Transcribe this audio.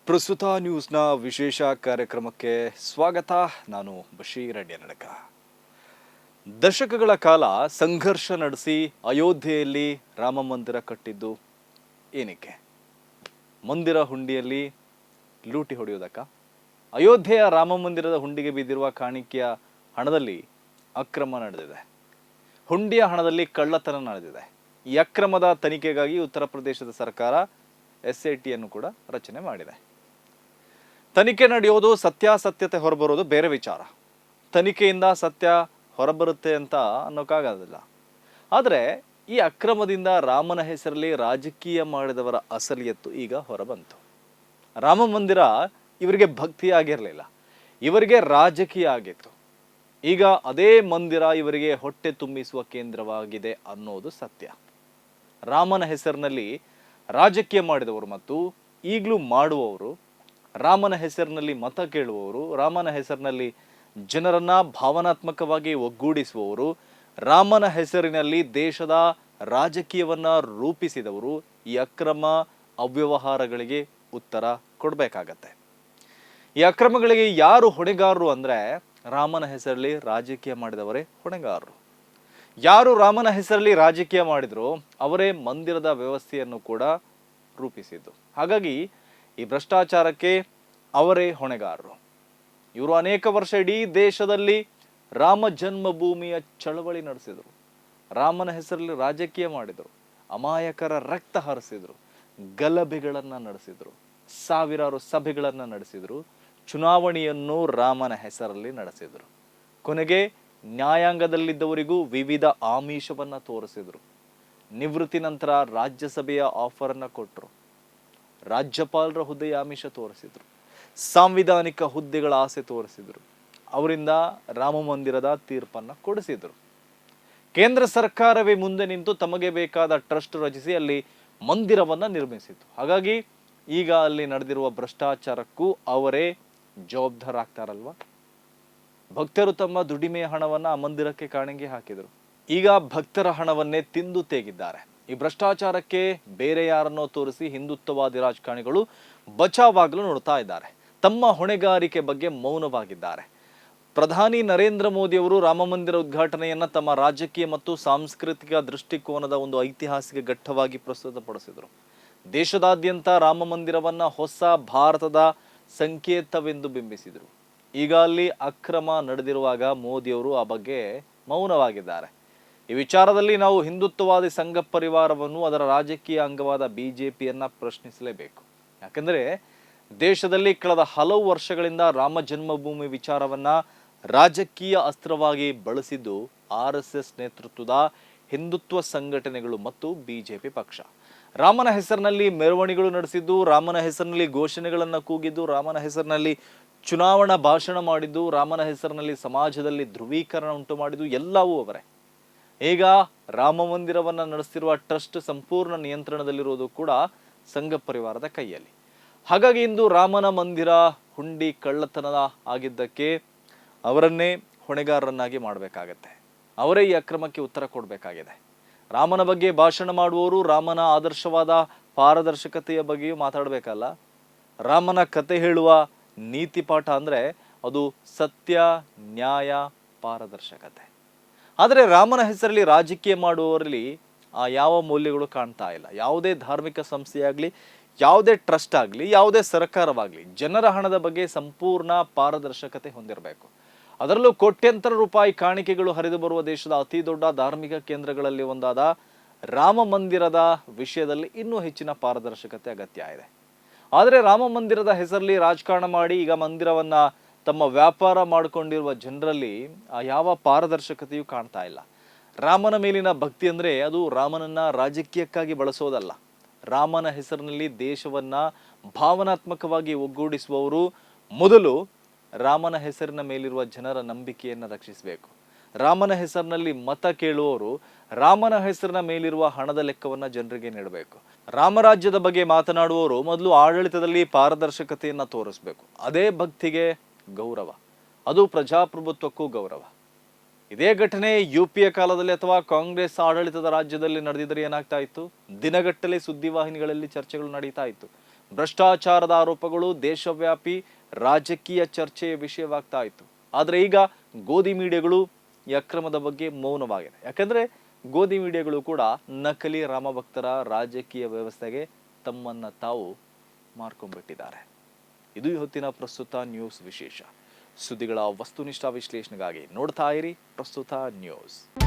ಪ್ರಸ್ತುತ ನ್ಯೂಸ್ನ ವಿಶೇಷ ಕಾರ್ಯಕ್ರಮಕ್ಕೆ ಸ್ವಾಗತ. ನಾನು ಬಶೀರ್ ಅಡ್ಯನಡಕ. ದಶಕಗಳ ಕಾಲ ಸಂಘರ್ಷ ನಡೆಸಿ ಅಯೋಧ್ಯೆಯಲ್ಲಿ ರಾಮ ಮಂದಿರ ಕಟ್ಟಿದ್ದು ಏನಕ್ಕೆ? ಮಂದಿರ ಹುಂಡಿಯಲ್ಲಿ ಲೂಟಿ ಹೊಡೆಯುವುದಕ್ಕ? ಅಯೋಧ್ಯೆಯ ರಾಮ ಮಂದಿರದ ಹುಂಡಿಗೆ ಬಿದ್ದಿರುವ ಕಾಣಿಕೆಯ ಹಣದಲ್ಲಿ ಅಕ್ರಮ ನಡೆದಿದೆ. ಹುಂಡಿಯ ಹಣದಲ್ಲಿ ಕಳ್ಳತನ ನಡೆದಿದೆ. ಈ ಅಕ್ರಮದ ತನಿಖೆಗಾಗಿ ಉತ್ತರ ಪ್ರದೇಶದ ಸರ್ಕಾರ SITಯನ್ನು ಕೂಡ ರಚನೆ ಮಾಡಿದೆ. ತನಿಖೆ ನಡೆಯೋದು, ಸತ್ಯಾಸತ್ಯತೆ ಹೊರಬರೋದು ಬೇರೆ ವಿಚಾರ. ತನಿಖೆಯಿಂದ ಸತ್ಯ ಹೊರಬರುತ್ತೆ ಅಂತ ಅನ್ನೋಕ್ಕಾಗೋದಿಲ್ಲ. ಆದರೆ ಈ ಅಕ್ರಮದಿಂದ ರಾಮನ ಹೆಸರಲ್ಲಿ ರಾಜಕೀಯ ಮಾಡಿದವರ ಅಸಲಿಯತ್ತು ಈಗ ಹೊರಬಂತು. ರಾಮ ಮಂದಿರ ಇವರಿಗೆ ಭಕ್ತಿ ಆಗಿರಲಿಲ್ಲ, ಇವರಿಗೆ ರಾಜಕೀಯ ಆಗಿತ್ತು. ಈಗ ಅದೇ ಮಂದಿರ ಇವರಿಗೆ ಹೊಟ್ಟೆ ತುಂಬಿಸುವ ಕೇಂದ್ರವಾಗಿದೆ ಅನ್ನೋದು ಸತ್ಯ. ರಾಮನ ಹೆಸರಿನಲ್ಲಿ ರಾಜಕೀಯ ಮಾಡಿದವರು ಮತ್ತು ಈಗಲೂ ಮಾಡುವವರು, ರಾಮನ ಹೆಸರಿನಲ್ಲಿ ಮತ ಕೇಳುವವರು, ರಾಮನ ಹೆಸರಿನಲ್ಲಿ ಜನರನ್ನ ಭಾವನಾತ್ಮಕವಾಗಿ ಒಗ್ಗೂಡಿಸುವವರು, ರಾಮನ ಹೆಸರಿನಲ್ಲಿ ದೇಶದ ರಾಜಕೀಯವನ್ನ ರೂಪಿಸಿದವರು ಈ ಅಕ್ರಮ ಅವ್ಯವಹಾರಗಳಿಗೆ ಉತ್ತರ ಕೊಡಬೇಕಾಗತ್ತೆ. ಈ ಅಕ್ರಮಗಳಿಗೆ ಯಾರು ಹೊಣೆಗಾರರು ಅಂದ್ರೆ ರಾಮನ ಹೆಸರಲ್ಲಿ ರಾಜಕೀಯ ಮಾಡಿದವರೇ ಹೊಣೆಗಾರರು. ಯಾರು ರಾಮನ ಹೆಸರಲ್ಲಿ ರಾಜಕೀಯ ಮಾಡಿದ್ರು ಅವರೇ ಮಂದಿರದ ವ್ಯವಸ್ಥೆಯನ್ನು ಕೂಡ ರೂಪಿಸಿದ್ದು. ಹಾಗಾಗಿ ಈ ಭ್ರಷ್ಟಾಚಾರಕ್ಕೆ ಅವರೇ ಹೊಣೆಗಾರರು. ಇವರು ಅನೇಕ ವರ್ಷ ಇಡೀ ದೇಶದಲ್ಲಿ ರಾಮ ಜನ್ಮಭೂಮಿಯ ಚಳವಳಿ ನಡೆಸಿದರು. ರಾಮನ ಹೆಸರಲ್ಲಿ ರಾಜಕೀಯ ಮಾಡಿದರು. ಅಮಾಯಕರ ರಕ್ತ ಹರಿಸಿದ್ರು, ಗಲಭೆಗಳನ್ನ ನಡೆಸಿದ್ರು, ಸಾವಿರಾರು ಸಭೆಗಳನ್ನ ನಡೆಸಿದ್ರು, ಚುನಾವಣೆಯನ್ನು ರಾಮನ ಹೆಸರಲ್ಲಿ ನಡೆಸಿದ್ರು. ಕೊನೆಗೆ ನ್ಯಾಯಾಂಗದಲ್ಲಿದ್ದವರಿಗೂ ವಿವಿಧ ಆಮಿಷವನ್ನ ತೋರಿಸಿದ್ರು. ನಿವೃತ್ತಿ ನಂತರ ರಾಜ್ಯಸಭೆಯ ಆಫರ್ ಅನ್ನ ಕೊಟ್ಟರು. ರಾಜ್ಯಪಾಲರ ಹುದ್ದೆಯ ಆಮಿಷ ತೋರಿಸಿದ್ರು. ಸಾಂವಿಧಾನಿಕ ಹುದ್ದೆಗಳ ಆಸೆ ತೋರಿಸಿದ್ರು. ಅವರಿಂದ ರಾಮ ಮಂದಿರದ ತೀರ್ಪನ್ನ ಕೊಡಿಸಿದ್ರು. ಕೇಂದ್ರ ಸರ್ಕಾರವೇ ಮುಂದೆ ನಿಂತು ತಮಗೆ ಬೇಕಾದ ಟ್ರಸ್ಟ್ ರಚಿಸಿ ಅಲ್ಲಿ ಮಂದಿರವನ್ನ ನಿರ್ಮಿಸಿತು. ಹಾಗಾಗಿ ಈಗ ಅಲ್ಲಿ ನಡೆದಿರುವ ಭ್ರಷ್ಟಾಚಾರಕ್ಕೂ ಅವರೇ ಜವಾಬ್ದಾರಾಗ್ತಾರಲ್ವಾ? ಭಕ್ತರು ತಮ್ಮ ದುಡಿಮೆಯ ಹಣವನ್ನ ಆ ಮಂದಿರಕ್ಕೆ ಕಾಣಿಕೆ ಹಾಕಿದರು. ಈಗ ಭಕ್ತರ ಹಣವನ್ನೇ ತಿಂದು ತೇಗಿದ್ದಾರೆ. ಈ ಭ್ರಷ್ಟಾಚಾರಕ್ಕೆ ಬೇರೆ ಯಾರನ್ನೋ ತೋರಿಸಿ ಹಿಂದುತ್ವವಾದಿ ರಾಜಕಾರಣಿಗಳು ಬಚಾವಾಗಲು ನೋಡ್ತಾ ಇದ್ದಾರೆ. ತಮ್ಮ ಹೊಣೆಗಾರಿಕೆ ಬಗ್ಗೆ ಮೌನವಾಗಿದ್ದಾರೆ. ಪ್ರಧಾನಿ ನರೇಂದ್ರ ಮೋದಿ ಅವರು ರಾಮ ಮಂದಿರ ಉದ್ಘಾಟನೆಯನ್ನ ತಮ್ಮ ರಾಜಕೀಯ ಮತ್ತು ಸಾಂಸ್ಕೃತಿಕ ದೃಷ್ಟಿಕೋನದ ಒಂದು ಐತಿಹಾಸಿಕ ಘಟ್ಟವಾಗಿ ಪ್ರಸ್ತುತಪಡಿಸಿದರು. ದೇಶದಾದ್ಯಂತ ರಾಮ ಮಂದಿರವನ್ನ ಹೊಸ ಭಾರತದ ಸಂಕೇತವೆಂದು ಬಿಂಬಿಸಿದರು. ಈಗ ಅಲ್ಲಿ ಅಕ್ರಮ ನಡೆದಿರುವಾಗ ಮೋದಿಯವರು ಆ ಬಗ್ಗೆ ಮೌನವಾಗಿದ್ದಾರೆ. ಈ ವಿಚಾರದಲ್ಲಿ ನಾವು ಹಿಂದುತ್ವವಾದಿ ಸಂಘ ಪರಿವಾರವನ್ನು, ಅದರ ರಾಜಕೀಯ ಅಂಗವಾದ BJPಯನ್ನ ಪ್ರಶ್ನಿಸಲೇಬೇಕು. ಯಾಕಂದ್ರೆ ದೇಶದಲ್ಲಿ ಕಳೆದ ಹಲವು ವರ್ಷಗಳಿಂದ ರಾಮ ಜನ್ಮಭೂಮಿ ವಿಚಾರವನ್ನ ರಾಜಕೀಯ ಅಸ್ತ್ರವಾಗಿ ಬಳಸಿದ್ದು RSS ನೇತೃತ್ವದ ಹಿಂದುತ್ವ ಸಂಘಟನೆಗಳು ಮತ್ತು BJP ಪಕ್ಷ. ರಾಮನ ಹೆಸರಿನಲ್ಲಿ ಮೆರವಣಿಗೆಗಳು ನಡೆಸಿದ್ದು, ರಾಮನ ಹೆಸರಿನಲ್ಲಿ ಘೋಷಣೆಗಳನ್ನ ಕೂಗಿದ್ದು, ರಾಮನ ಹೆಸರಿನಲ್ಲಿ ಚುನಾವಣಾ ಭಾಷಣ ಮಾಡಿದ್ದು, ರಾಮನ ಹೆಸರಿನಲ್ಲಿ ಸಮಾಜದಲ್ಲಿ ಧ್ರುವೀಕರಣ ಉಂಟು ಮಾಡಿದ್ದು ಎಲ್ಲವೂ ಅವರೇ. ಈಗ ರಾಮ ಮಂದಿರವನ್ನ ನಡೆಸ್ತಿರುವ ಟ್ರಸ್ಟ್ ಸಂಪೂರ್ಣ ನಿಯಂತ್ರಣದಲ್ಲಿರುವುದು ಕೂಡ ಸಂಘ ಪರಿವಾರದ ಕೈಯಲ್ಲಿ. ಹಾಗಾಗಿ ಇಂದು ರಾಮನ ಮಂದಿರ ಹುಂಡಿ ಕಳ್ಳತನ ಆಗಿದ್ದಕ್ಕೆ ಅವರನ್ನೇ ಹೊಣೆಗಾರರನ್ನಾಗಿ ಮಾಡಬೇಕಾಗತ್ತೆ. ಅವರೇ ಈ ಅಕ್ರಮಕ್ಕೆ ಉತ್ತರ ಕೊಡಬೇಕಾಗಿದೆ. ರಾಮನ ಬಗ್ಗೆ ಭಾಷಣ ಮಾಡುವವರು ರಾಮನ ಆದರ್ಶವಾದ ಪಾರದರ್ಶಕತೆಯ ಬಗ್ಗೆಯೂ ಮಾತಾಡಬೇಕಲ್ಲ. ರಾಮನ ಕತೆ ಹೇಳುವ ನೀತಿ ಪಾಠ ಅಂದ್ರೆ ಅದು ಸತ್ಯ, ನ್ಯಾಯ, ಪಾರದರ್ಶಕತೆ. ಆದರೆ ರಾಮನ ಹೆಸರಲ್ಲಿ ರಾಜಕೀಯ ಮಾಡುವವರಲ್ಲಿ ಆ ಯಾವ ಮೌಲ್ಯಗಳು ಕಾಣ್ತಾ ಇಲ್ಲ. ಯಾವುದೇ ಧಾರ್ಮಿಕ ಸಂಸ್ಥೆಯಾಗಲಿ, ಯಾವುದೇ ಟ್ರಸ್ಟ್ ಆಗಲಿ, ಯಾವುದೇ ಸರ್ಕಾರವಾಗಲಿ ಜನರ ಹಣದ ಬಗ್ಗೆ ಸಂಪೂರ್ಣ ಪಾರದರ್ಶಕತೆ ಹೊಂದಿರಬೇಕು. ಅದರಲ್ಲೂ ಕೋಟ್ಯಂತರ ರೂಪಾಯಿ ಕಾಣಿಕೆಗಳು ಹರಿದು ಬರುವ ದೇಶದ ಅತಿ ದೊಡ್ಡ ಧಾರ್ಮಿಕ ಕೇಂದ್ರಗಳಲ್ಲಿ ಒಂದಾದ ರಾಮ ಮಂದಿರದ ವಿಷಯದಲ್ಲಿ ಇನ್ನೂ ಹೆಚ್ಚಿನ ಪಾರದರ್ಶಕತೆ ಅಗತ್ಯ ಇದೆ. ಆದರೆ ರಾಮ ಮಂದಿರದ ಹೆಸರಲ್ಲಿ ರಾಜಕಾರಣ ಮಾಡಿ ಈಗ ಮಂದಿರವನ್ನ ತಮ್ಮ ವ್ಯಾಪಾರ ಮಾಡಿಕೊಂಡಿರುವ ಜನರಲ್ಲಿ ಆ ಯಾವ ಪಾರದರ್ಶಕತೆಯೂ ಕಾಣ್ತಾ ಇಲ್ಲ. ರಾಮನ ಮೇಲಿನ ಭಕ್ತಿ ಅಂದ್ರೆ ಅದು ರಾಮನನ್ನ ರಾಜಕೀಯಕ್ಕಾಗಿ ಬಳಸೋದಲ್ಲ. ರಾಮನ ಹೆಸರಿನಲ್ಲಿ ದೇಶವನ್ನ ಭಾವನಾತ್ಮಕವಾಗಿ ಒಗ್ಗೂಡಿಸುವವರು ಮೊದಲು ರಾಮನ ಹೆಸರಿನ ಮೇಲಿರುವ ಜನರ ನಂಬಿಕೆಯನ್ನ ರಕ್ಷಿಸಬೇಕು. ರಾಮನ ಹೆಸರಿನಲ್ಲಿ ಮತ ಕೇಳುವವರು ರಾಮನ ಹೆಸರಿನ ಮೇಲಿರುವ ಹಣದ ಲೆಕ್ಕವನ್ನ ಜನರಿಗೆ ನೀಡಬೇಕು. ರಾಮರಾಜ್ಯದ ಬಗ್ಗೆ ಮಾತನಾಡುವವರು ಮೊದಲು ಆಡಳಿತದಲ್ಲಿ ಪಾರದರ್ಶಕತೆಯನ್ನ ತೋರಿಸಬೇಕು. ಅದೇ ಭಕ್ತಿಗೆ ಗೌರವ, ಅದು ಪ್ರಜಾಪ್ರಭುತ್ವಕ್ಕೂ ಗೌರವ. ಇದೇ ಘಟನೆ UPA ಕಾಲದಲ್ಲಿ ಅಥವಾ ಕಾಂಗ್ರೆಸ್ ಆಡಳಿತದ ರಾಜ್ಯದಲ್ಲಿ ನಡೆದಿದ್ದರೆ ಏನಾಗ್ತಾ ಇತ್ತು? ದಿನಗಟ್ಟಲೆ ಸುದ್ದಿವಾಹಿನಿಗಳಲ್ಲಿ ಚರ್ಚೆಗಳು ನಡೀತಾ ಇತ್ತು. ಭ್ರಷ್ಟಾಚಾರದ ಆರೋಪಗಳು ದೇಶವ್ಯಾಪಿ ರಾಜಕೀಯ ಚರ್ಚೆಯ ವಿಷಯವಾಗ್ತಾ ಇತ್ತು. ಆದರೆ ಈಗ ಗೋಧಿ ಮೀಡಿಯಾಗಳು ಈ ಅಕ್ರಮದ ಬಗ್ಗೆ ಮೌನವಾಗಿದೆ. ಯಾಕಂದ್ರೆ ಗೋಧಿ ಮೀಡಿಯಾಗಳು ಕೂಡ ನಕಲಿ ರಾಮಭಕ್ತರ ರಾಜಕೀಯ ವ್ಯವಸ್ಥೆಗೆ ತಮ್ಮನ್ನ ತಾವು ಮಾರ್ಕೊಂಡ್ಬಿಟ್ಟಿದ್ದಾರೆ. ಇದು ಹೊತ್ತಿನ ಪ್ರಸ್ತುತ ನ್ಯೂಸ್ ವಿಶೇಷ. ಸುದ್ದಿಗಳ ವಸ್ತುನಿಷ್ಠ ವಿಶ್ಲೇಷಣೆಗಾಗಿ ನೋಡ್ತಾ ಇರಿ ಪ್ರಸ್ತುತ ನ್ಯೂಸ್.